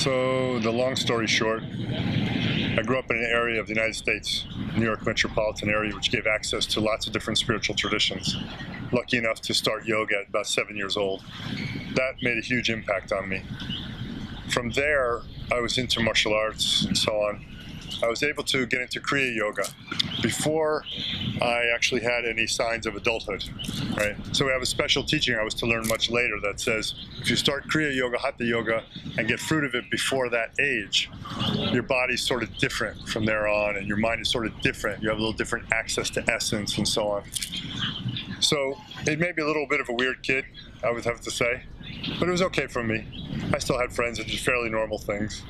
So the long story short, I grew up in an area of the United States, New York metropolitan area, which gave access to lots of different spiritual traditions. Lucky enough to start yoga at about 7 years old. That made a huge impact on me. From there, I was into martial arts and so on. I was able to get into Kriya Yoga before I actually had any signs of adulthood, right? So we have a special teaching I was to learn much later that says, if you start Kriya Yoga, Hatha Yoga, and get fruit of it before that age, your body's sort of different from there on, and your mind is sort of different. You have a little different access to essence and so on. So it made me a little bit of a weird kid, I would have to say, but it was okay for me. I still had friends that did fairly normal things.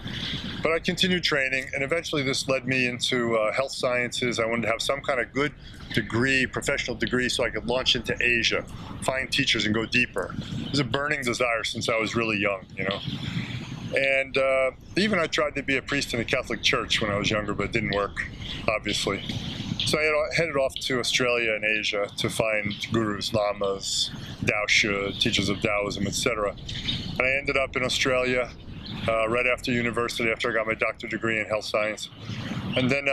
But I continued training, and eventually this led me into health sciences. I wanted to have some kind of good degree, professional degree, so I could launch into Asia, find teachers and go deeper. It was a burning desire since I was really young, you know. And even I tried to be a priest in a Catholic church when I was younger, but it didn't work, obviously. So I headed off to Australia and Asia to find gurus, lamas, Dao, teachers of Taoism, etc. And I ended up in Australia right after university, after I got my doctorate degree in health science. And then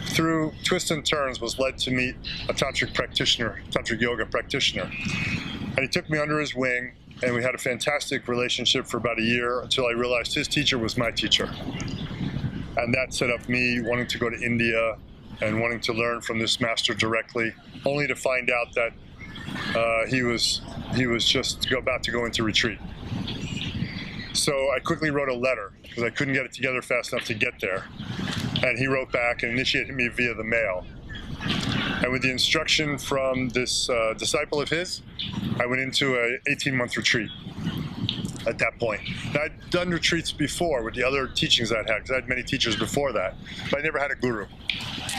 through twists and turns was led to meet a tantric practitioner, tantric yoga practitioner. And he took me under his wing, and we had a fantastic relationship for about a year until I realized his teacher was my teacher. And that set up me wanting to go to India and wanting to learn from this master directly, only to find out that he was just about to go into retreat. So I quickly wrote a letter because I couldn't get it together fast enough to get there. And he wrote back and initiated me via the mail. And with the instruction from this disciple of his, I went into an 18-month retreat at that point. Now, I'd done retreats before with the other teachings I'd had, because I had many teachers before that, but I never had a guru.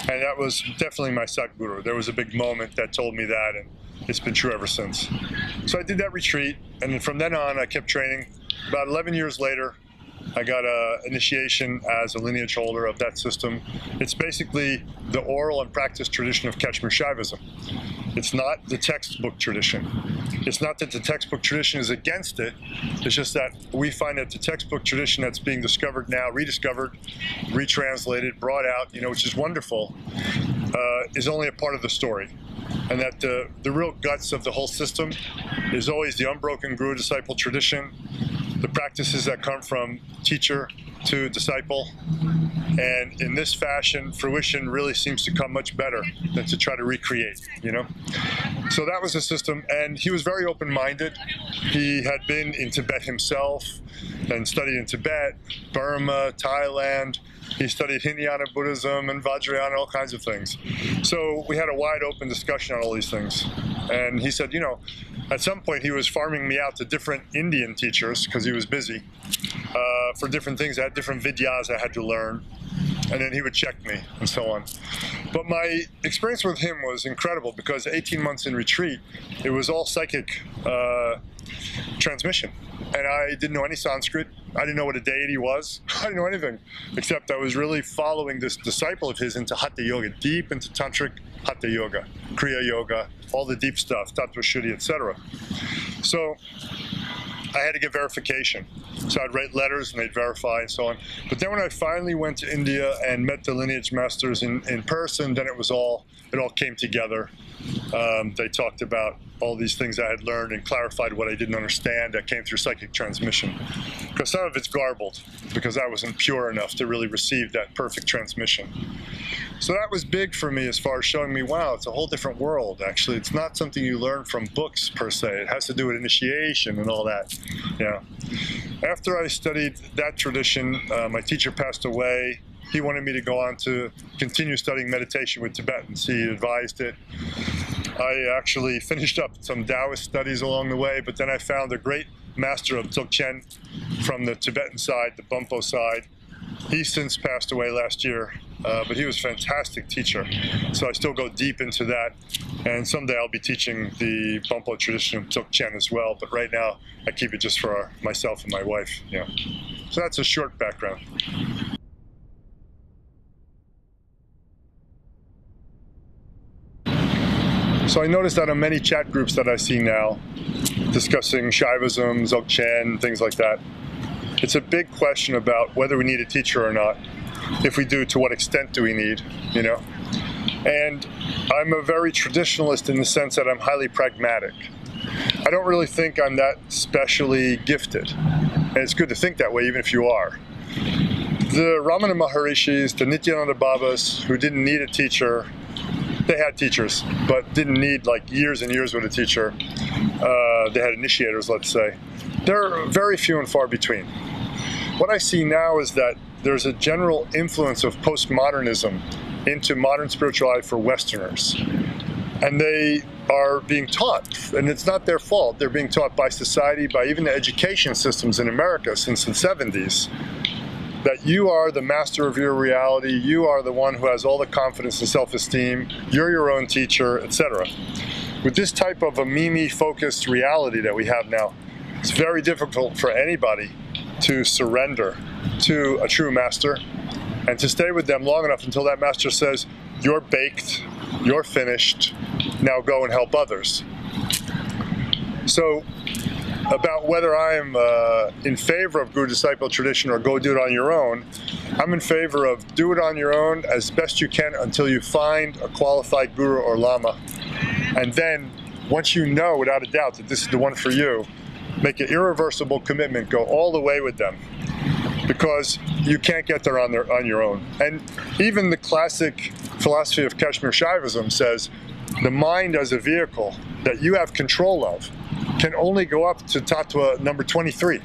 And that was definitely my Satguru. There was a big moment that told me that, and it's been true ever since. So I did that retreat, and then from then on, I kept training. About 11 years later, I got an initiation as a lineage holder of that system. It's basically the oral and practice tradition of Kashmir Shaivism. It's not the textbook tradition. It's not that the textbook tradition is against it. It's just that we find that the textbook tradition that's being discovered now, rediscovered, retranslated, brought out, you know, which is wonderful, is only a part of the story. And that the real guts of the whole system is always the unbroken guru-disciple tradition, the practices that come from teacher to disciple. And in this fashion, fruition really seems to come much better than to try to recreate, you know? So that was the system, and he was very open-minded. He had been in Tibet himself and studied in Tibet, Burma, Thailand. He studied Hinayana Buddhism and Vajrayana, all kinds of things. So we had a wide open discussion on all these things. And he said, you know, at some point he was farming me out to different Indian teachers because he was busy for different things. I had different vidyas I had to learn. And then he would check me and so on. But my experience with him was incredible because 18 months in retreat, it was all psychic transmission. And I didn't know any Sanskrit. I didn't know what a deity was. I didn't know anything, except I was really following this disciple of his into Hatha Yoga, deep into Tantric Hatha Yoga, Kriya Yoga, all the deep stuff, Tattva Shuddhi, etc. So I had to get verification. So I'd write letters and they'd verify and so on. But then when I finally went to India and met the lineage masters in person, then it all came together. They talked about all these things I had learned and clarified what I didn't understand that came through psychic transmission. Because some of it's garbled, because I wasn't pure enough to really receive that perfect transmission. So that was big for me as far as showing me, wow, it's a whole different world, actually. It's not something you learn from books, per se. It has to do with initiation and all that. Yeah. After I studied that tradition, my teacher passed away. He wanted me to go on to continue studying meditation with Tibetans. He advised it. I actually finished up some Taoist studies along the way, but then I found a great master of Dzogchen from the Tibetan side, the Bumpo side. He since passed away last year, but he was a fantastic teacher. So I still go deep into that, and someday I'll be teaching the Bumpo tradition of Dzogchen as well, but right now I keep it just for myself and my wife. Yeah. So that's a short background. So I noticed that on many chat groups that I see now, discussing Shaivism, Dzogchen, things like that, It's a big question about whether we need a teacher or not. If we do, to what extent do we need, you know? And I'm a very traditionalist in the sense that I'm highly pragmatic. I don't really think I'm that specially gifted. And it's good to think that way, even if you are. The Ramana Maharishis, the Nityananda Babas, who didn't need a teacher, they had teachers, but didn't need like years and years with a teacher. They had initiators, let's say. They're very few and far between. What I see now is that there's a general influence of postmodernism into modern spirituality for Westerners. And they are being taught, and it's not their fault, they're being taught by society, by even the education systems in America since the 70s, that you are the master of your reality, you are the one who has all the confidence and self-esteem, you're your own teacher, etc. With this type of a Mimi-focused reality that we have now, it's very difficult for anybody to surrender to a true master and to stay with them long enough until that master says, you're baked, you're finished, now go and help others. So, about whether I am in favor of guru-disciple tradition or go do it on your own, I'm in favor of do it on your own as best you can until you find a qualified guru or lama. And then, once you know without a doubt that this is the one for you, make an irreversible commitment, go all the way with them. Because you can't get there on your own. And even the classic philosophy of Kashmir Shaivism says the mind as a vehicle that you have control of can only go up to tattva number 23.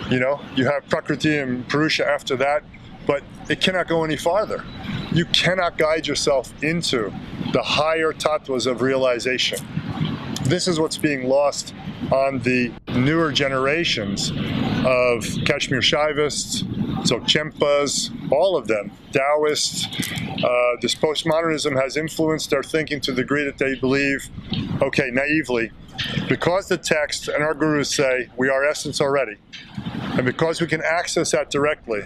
You know, you have Prakriti and Purusha after that, but it cannot go any farther. You cannot guide yourself into the higher tattvas of realization. This is what's being lost on the newer generations of Kashmir Shaivists, Dzogchenpas, all of them, Taoists. This postmodernism has influenced their thinking to the degree that they believe, okay, naively, because the text and our gurus say we are essence already, and because we can access that directly,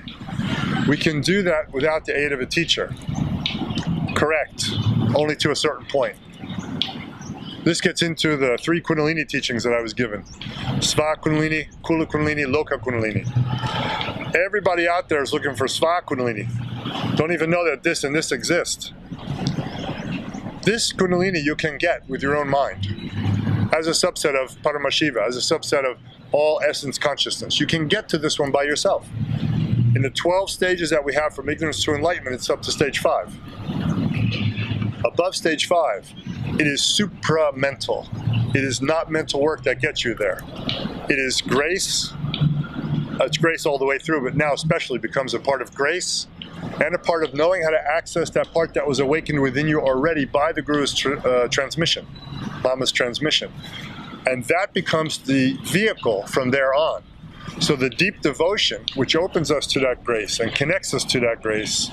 we can do that without the aid of a teacher. Correct, only to a certain point. This gets into the 3 Kundalini teachings that I was given. Sva Kundalini, Kula Kundalini, Loka Kundalini. Everybody out there is looking for Sva Kundalini. Don't even know that this and this exist. This Kundalini you can get with your own mind. As a subset of Paramashiva, as a subset of all essence consciousness. You can get to this one by yourself. In the 12 stages that we have from ignorance to enlightenment, it's up to stage 5. Above stage 5, it is supra-mental. It is not mental work that gets you there. It is grace. It's grace all the way through, but now especially becomes a part of grace and a part of knowing how to access that part that was awakened within you already by the Guru's transmission, Lama's transmission. And that becomes the vehicle from there on. So the deep devotion, which opens us to that grace and connects us to that grace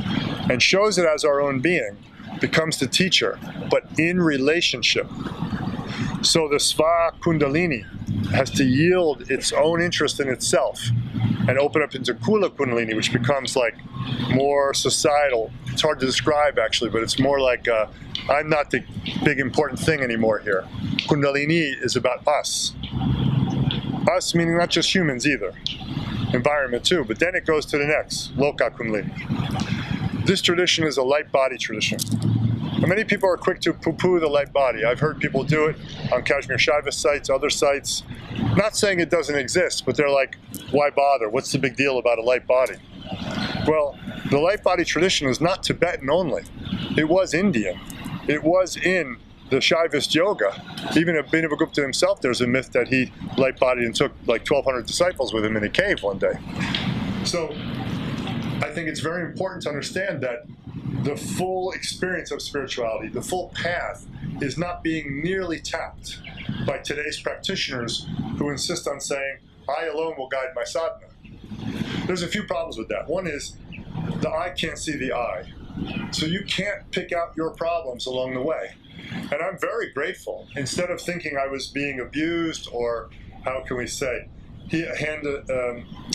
and shows it as our own being, becomes the teacher, but in relationship. So the Sva Kundalini has to yield its own interest in itself and open up into Kula Kundalini, which becomes like more societal. It's hard to describe actually, but it's more like I'm not the big important thing anymore here. Kundalini is about us. Us meaning not just humans either, environment too, but then it goes to the next, Loka Kundalini. This tradition is a light body tradition. And many people are quick to poo-poo the light body. I've heard people do it on Kashmir Shaivist sites, other sites. Not saying it doesn't exist, but they're like, why bother? What's the big deal about a light body? Well, the light body tradition is not Tibetan only. It was Indian. It was in the Shaivist yoga. Even Abhinavagupta himself, there's a myth that he light-bodied and took like 1,200 disciples with him in a cave one day. So I think it's very important to understand that the full experience of spirituality, the full path, is not being nearly tapped by today's practitioners who insist on saying, I alone will guide my sadhana. There's a few problems with that. One is the eye can't see the eye. So you can't pick out your problems along the way. And I'm very grateful. Instead of thinking I was being abused or, how can we say,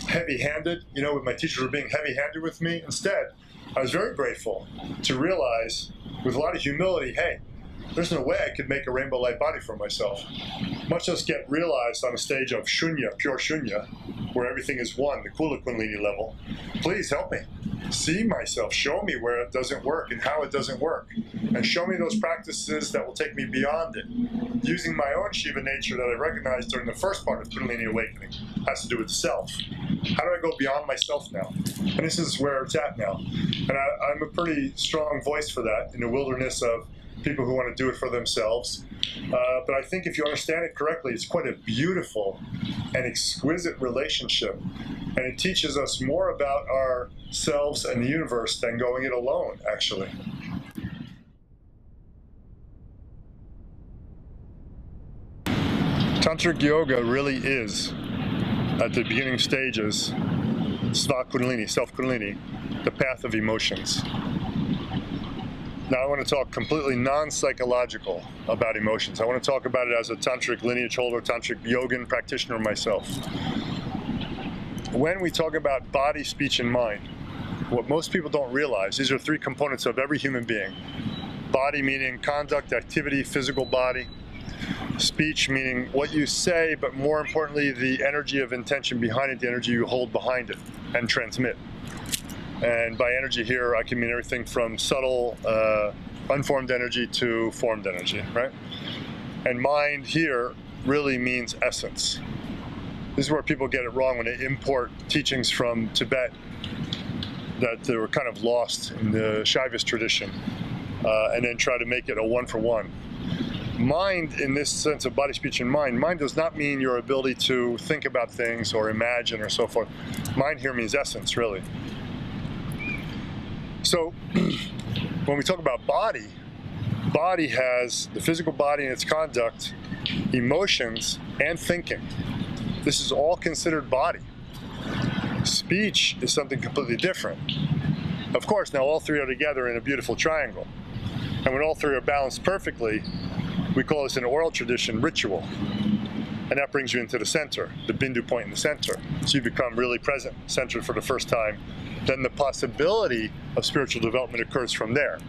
heavy-handed, you know, with my teachers were being heavy-handed with me, instead, I was very grateful to realize, with a lot of humility, hey, there's no way I could make a rainbow light body for myself, much less get realized on a stage of shunya, pure shunya, where everything is one, the Kula Kundalini level. Please help me. See myself, show me where it doesn't work and how it doesn't work, and show me those practices that will take me beyond it, using my own Shiva nature that I recognized during the first part of Kundalini awakening. It has to do with self. How do I go beyond myself now? And this is where it's at now. And I'm a pretty strong voice for that in the wilderness of people who want to do it for themselves. But I think if you understand it correctly, it's quite a beautiful and exquisite relationship. And it teaches us more about ourselves and the universe than going it alone, actually. Tantric Yoga really is, at the beginning stages, Sva Kundalini, Self Kundalini, the path of emotions. Now I want to talk completely non-psychological about emotions. I want to talk about it as a tantric lineage holder, tantric yogin practitioner myself. When we talk about body, speech, and mind, what most people don't realize, these are three components of every human being. Body meaning conduct, activity, physical body. Speech meaning what you say, but more importantly, the energy of intention behind it, the energy you hold behind it and transmit. And by energy here, I can mean everything from subtle, unformed energy to formed energy, right? And mind here really means essence. This is where people get it wrong when they import teachings from Tibet that they were kind of lost in the Shaivist tradition, and then try to make it a one-for-one. Mind, in this sense of body, speech, and mind does not mean your ability to think about things or imagine or so forth. Mind here means essence, really. So when we talk about body, body has the physical body and its conduct, emotions, and thinking. This is all considered body. Speech is something completely different. Of course, now all three are together in a beautiful triangle. And when all three are balanced perfectly, we call this in oral tradition ritual. And that brings you into the center, the bindu point in the center. So you become really present, centered for the first time. Then the possibility of spiritual development occurs from there.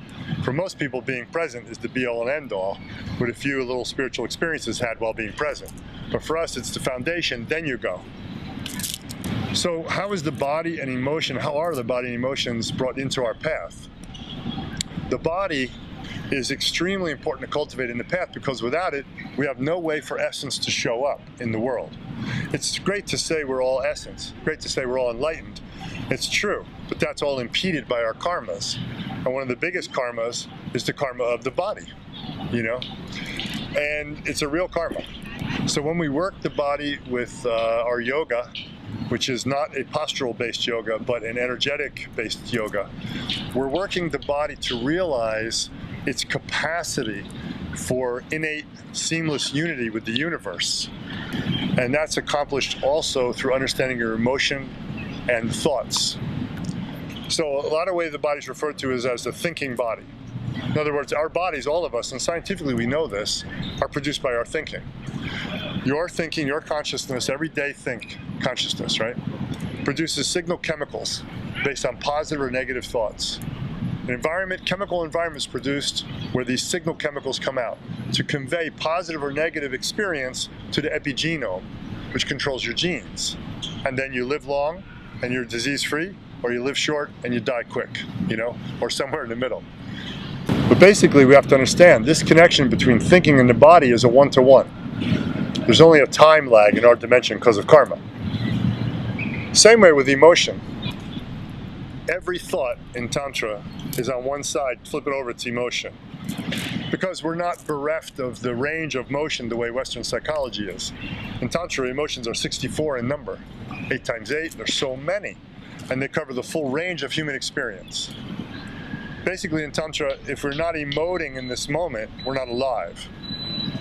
For most people, being present is the be-all and end-all, with a few little spiritual experiences had while being present. But for us, it's the foundation, then you go. So how is the body and emotion, how are the body and emotions brought into our path? The body is extremely important to cultivate in the path, because without it, we have no way for essence to show up in the world. It's great to say we're all essence, great to say we're all enlightened. It's true, but that's all impeded by our karmas. And one of the biggest karmas is the karma of the body, you know? And it's a real karma. So when we work the body with our yoga, which is not a postural-based yoga, but an energetic-based yoga, we're working the body to realize its capacity for innate, seamless unity with the universe. And that's accomplished also through understanding your emotion and thoughts. So a lot of ways the body is referred to is as the thinking body. In other words, our bodies, all of us, and scientifically we know this, are produced by our thinking. Your thinking, your consciousness, everyday consciousness, right, produces signal chemicals based on positive or negative thoughts. An environment, chemical environment is produced where these signal chemicals come out to convey positive or negative experience to the epigenome, which controls your genes. And then you live long and you're disease-free, or you live short and you die quick, you know, or somewhere in the middle. But basically we have to understand this connection between thinking and the body is a one-to-one. There's only a time lag in our dimension because of karma. Same way with emotion. Every thought in Tantra is on one side, flip it over, it's emotion. Because we're not bereft of the range of motion the way Western psychology is. In Tantra, emotions are 64 in number. 8 times 8, there's so many. And they cover the full range of human experience. Basically in Tantra, if we're not emoting in this moment, we're not alive.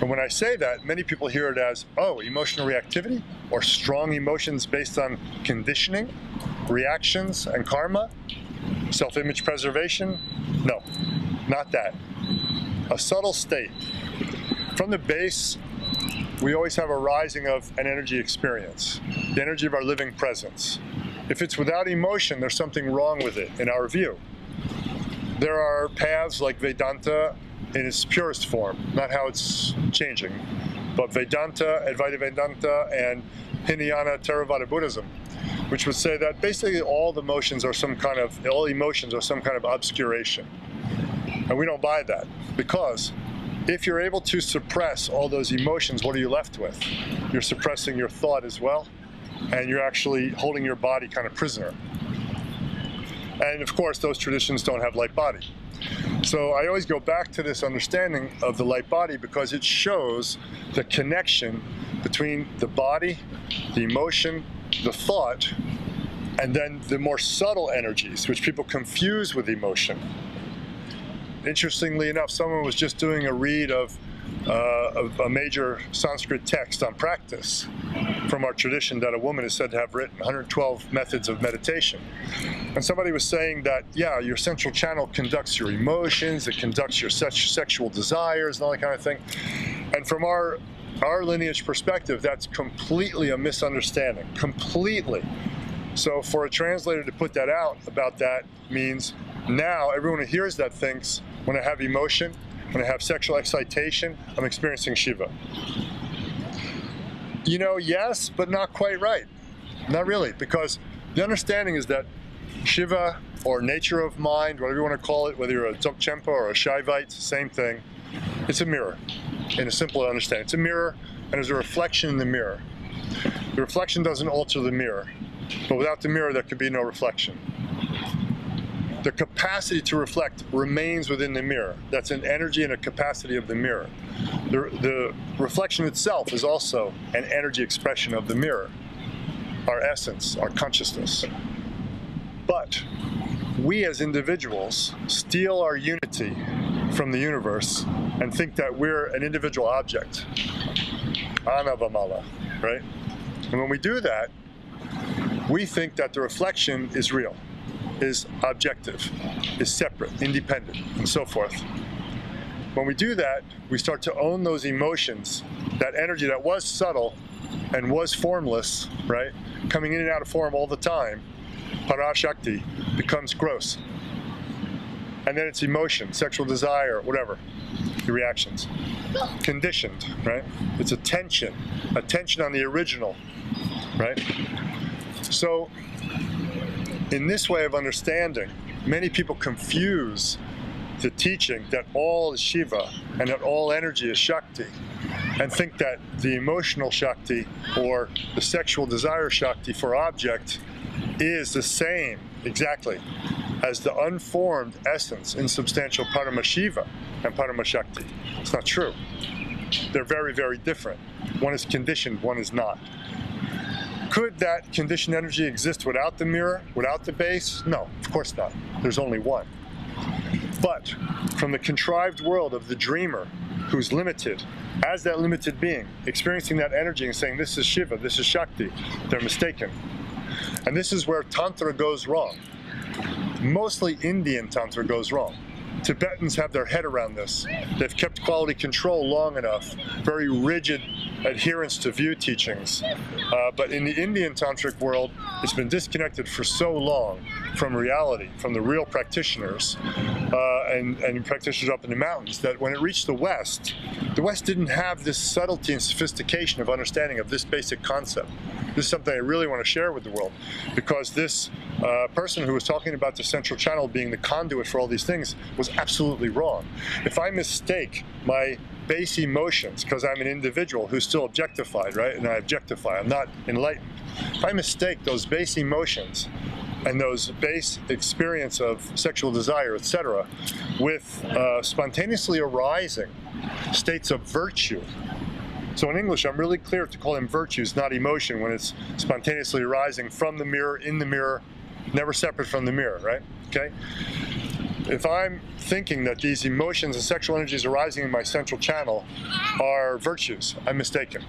And when I say that, many people hear it as, oh, emotional reactivity, or strong emotions based on conditioning, reactions, and karma, self-image preservation. No, not that. A subtle state. From the base, we always have a rising of an energy experience, the energy of our living presence. If it's without emotion, there's something wrong with it, in our view. There are paths like Vedanta in its purest form, not how it's changing, but Vedanta, Advaita Vedanta, and Hinayana Theravada Buddhism, which would say that basically all emotions are some kind of obscuration. And we don't buy that, because if you're able to suppress all those emotions, what are you left with? You're suppressing your thought as well, and you're actually holding your body kind of prisoner. And of course, those traditions don't have light body. So I always go back to this understanding of the light body, because it shows the connection between the body, the emotion, the thought, and then the more subtle energies, which people confuse with emotion. Interestingly enough, someone was just doing a read of a major Sanskrit text on practice from our tradition that a woman is said to have written, 112 methods of meditation. And somebody was saying that, yeah, your central channel conducts your emotions, it conducts your sexual desires and all that kind of thing. And from our lineage perspective, that's completely a misunderstanding, completely. So for a translator to put that out about that means now everyone who hears that thinks, when I have emotion, when I have sexual excitation, I'm experiencing Shiva. You know, yes, but not quite right. Not really, because the understanding is that Shiva, or nature of mind, whatever you want to call it, whether you're a Dzogchen or a Shaivite, same thing, it's a mirror, in a simple understanding. It's a mirror, and there's a reflection in the mirror. The reflection doesn't alter the mirror, but without the mirror, there could be no reflection. The capacity to reflect remains within the mirror. That's an energy and a capacity of the mirror. The reflection itself is also an energy expression of the mirror, our essence, our consciousness. But we as individuals steal our unity from the universe and think that we're an individual object. Anavamala, right? And when we do that, we think that the reflection is real, is objective, is separate, independent, and so forth. When we do that, we start to own those emotions, that energy that was subtle and was formless, right? Coming in and out of form all the time, Parashakti, becomes gross. And then it's emotion, sexual desire, whatever, the reactions. Conditioned, right? It's attention on the original, right? So, in this way of understanding, many people confuse the teaching that all is Shiva and that all energy is Shakti, and think that the emotional Shakti or the sexual desire Shakti for object is the same, exactly, as the unformed essence, insubstantial Paramashiva and Paramashakti. It's not true. They're very, very different. One is conditioned, one is not. Could that conditioned energy exist without the mirror, without the base? No, of course not. There's only one. But from the contrived world of the dreamer, who's limited, as that limited being, experiencing that energy and saying, this is Shiva, this is Shakti, they're mistaken. And this is where Tantra goes wrong. Mostly Indian Tantra goes wrong. Tibetans have their head around this. They've kept quality control long enough, very rigid adherence to view teachings. But in the Indian Tantric world, it's been disconnected for so long from reality, from the real practitioners, and practitioners up in the mountains, that when it reached the West didn't have this subtlety and sophistication of understanding of this basic concept. This is something I really want to share with the world, because this person who was talking about the central channel being the conduit for all these things was absolutely wrong. If I mistake my base emotions, because I'm an individual who's still objectified, right? And I objectify, I'm not enlightened. If I mistake those base emotions and those base experience of sexual desire, etc., with spontaneously arising states of virtue. So in English, I'm really clear to call them virtues, not emotion, when it's spontaneously arising from the mirror, in the mirror, never separate from the mirror, right? Okay? If I'm thinking that these emotions and sexual energies arising in my central channel are virtues, I'm mistaken.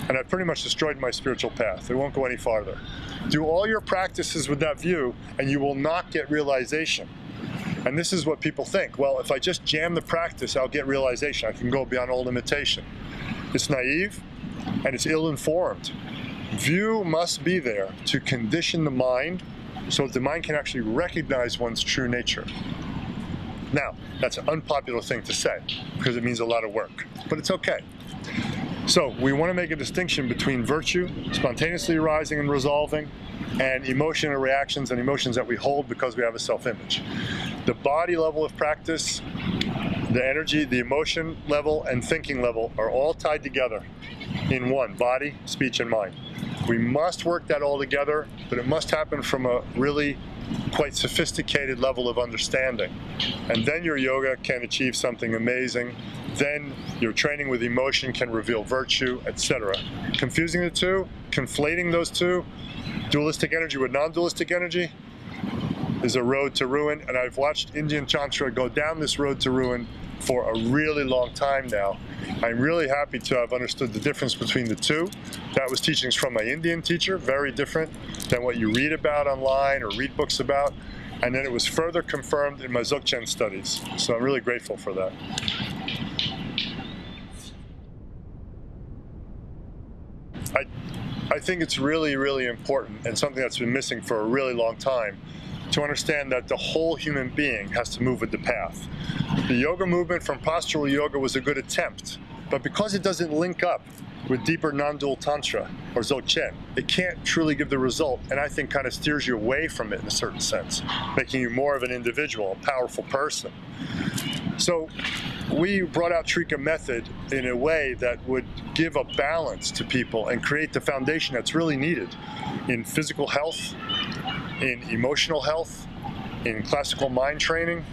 And I've pretty much destroyed my spiritual path. It won't go any farther. Do all your practices with that view, and you will not get realization. And this is what people think. Well, if I just jam the practice, I'll get realization. I can go beyond all limitation. It's naive, and it's ill-informed. View must be there to condition the mind so that the mind can actually recognize one's true nature. Now, that's an unpopular thing to say because it means a lot of work, but it's okay. So we want to make a distinction between virtue, spontaneously arising and resolving, and emotion and reactions and emotions that we hold because we have a self-image. The body level of practice, the energy, the emotion level, and thinking level are all tied together in one: body, speech, and mind. We must work that all together, but it must happen from a really quite sophisticated level of understanding. And then your yoga can achieve something amazing. Then your training with emotion can reveal virtue, etc. Confusing the two, conflating those two, dualistic energy with non-dualistic energy, is a road to ruin. And I've watched Indian Tantra go down this road to ruin for a really long time now. I'm really happy to have understood the difference between the two. That was teachings from my Indian teacher, very different than what you read about online or read books about. And then it was further confirmed in my Dzogchen studies. So I'm really grateful for that. I think it's really, really important, and something that's been missing for a really long time, to understand that the whole human being has to move with the path. The yoga movement from postural yoga was a good attempt, but because it doesn't link up with deeper non-dual tantra or Dzogchen, it can't truly give the result, and I think kind of steers you away from it in a certain sense, making you more of an individual, a powerful person. So we brought out Trika method in a way that would give a balance to people and create the foundation that's really needed in physical health, in emotional health, in classical mind training,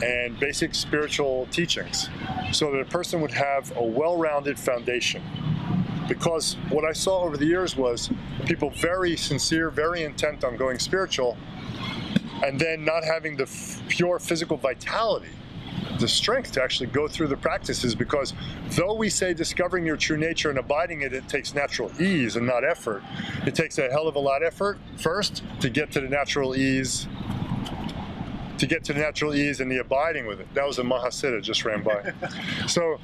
and basic spiritual teachings, so that a person would have a well-rounded foundation. Because what I saw over the years was people very sincere, very intent on going spiritual, and then not having the pure physical vitality, the strength to actually go through the practices, because though we say discovering your true nature and abiding in it takes natural ease and not effort, it takes a hell of a lot of effort first to get to the natural ease, and the abiding with it. That was a Mahasiddha just ran by. So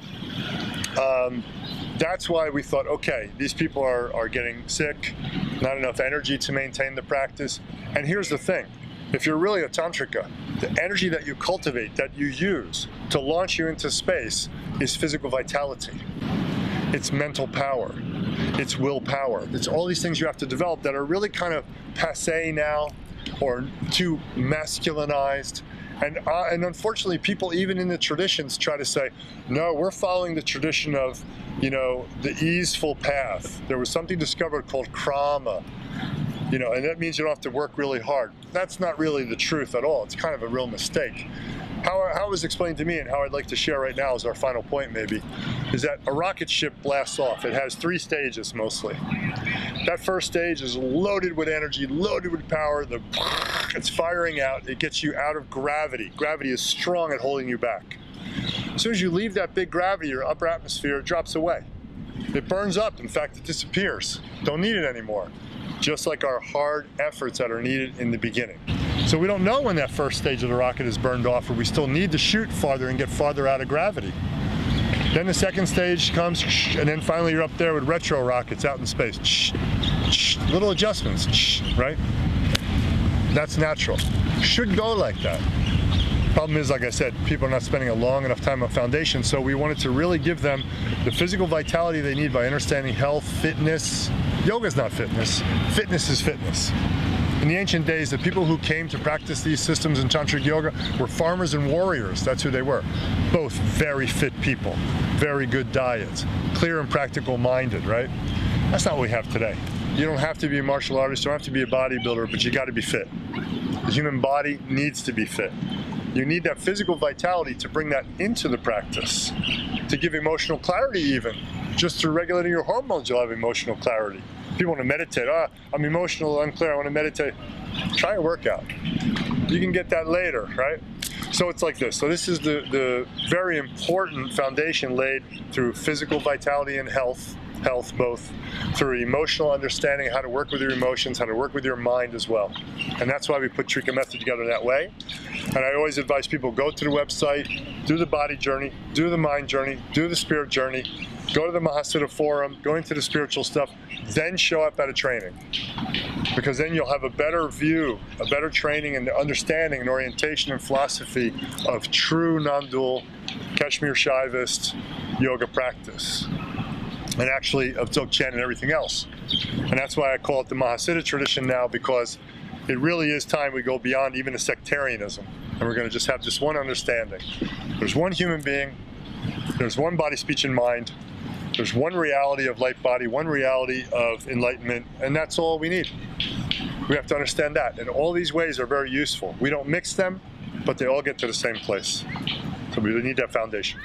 that's why we thought, okay, these people are getting sick, not enough energy to maintain the practice. And here's the thing. If you're really a tantrika, the energy that you cultivate, that you use to launch you into space is physical vitality. It's mental power. It's willpower. It's all these things you have to develop that are really kind of passé now or too masculinized. And unfortunately, people even in the traditions try to say, no, we're following the tradition of, you know, the easeful path. There was something discovered called krama. You know, and that means you don't have to work really hard. That's not really the truth at all. It's kind of a real mistake. How it was explained to me, and how I'd like to share right now as our final point maybe, is that a rocket ship blasts off. It has 3 stages mostly. That first stage is loaded with energy, loaded with power. It's firing out. It gets you out of gravity. Gravity is strong at holding you back. As soon as you leave that big gravity, your upper atmosphere drops away. It burns up. In fact, it disappears. Don't need it anymore. Just like our hard efforts that are needed in the beginning. So we don't know when that first stage of the rocket is burned off, or we still need to shoot farther and get farther out of gravity. Then the second stage comes, and then finally you're up there with retro rockets out in space. Little adjustments, right? That's natural. Should go like that. Problem is, like I said, people are not spending a long enough time on foundation, so we wanted to really give them the physical vitality they need by understanding health, fitness. Yoga's not fitness. Fitness is fitness. In the ancient days, the people who came to practice these systems in Tantric Yoga were farmers and warriors. That's who they were. Both very fit people, very good diets, clear and practical minded, right? That's not what we have today. You don't have to be a martial artist, you don't have to be a bodybuilder, but you got to be fit. The human body needs to be fit. You need that physical vitality to bring that into the practice, to give emotional clarity even. Just through regulating your hormones, you'll have emotional clarity. People want to meditate. I'm emotional, unclear, I want to meditate. Try a workout. You can get that later, right? So it's like this. So this is the very important foundation laid through physical vitality and health both, through emotional understanding, how to work with your emotions, how to work with your mind as well. And that's why we put Trika Method together that way. And I always advise people, go to the website, do the body journey, do the mind journey, do the spirit journey, go to the Mahasiddha forum, go into the spiritual stuff, then show up at a training. because then you'll have a better view, a better training and understanding and orientation and philosophy of true non-dual Kashmir Shaivist yoga practice, and actually of Dzogchen and everything else. And that's why I call it the Mahasiddha tradition now, because it really is time we go beyond even the sectarianism, and we're going to just have just one understanding. There's one human being, there's one body, speech, and mind, there's one reality of light body, one reality of enlightenment, and that's all we need. We have to understand that, and all these ways are very useful. We don't mix them, but they all get to the same place. So we need that foundation.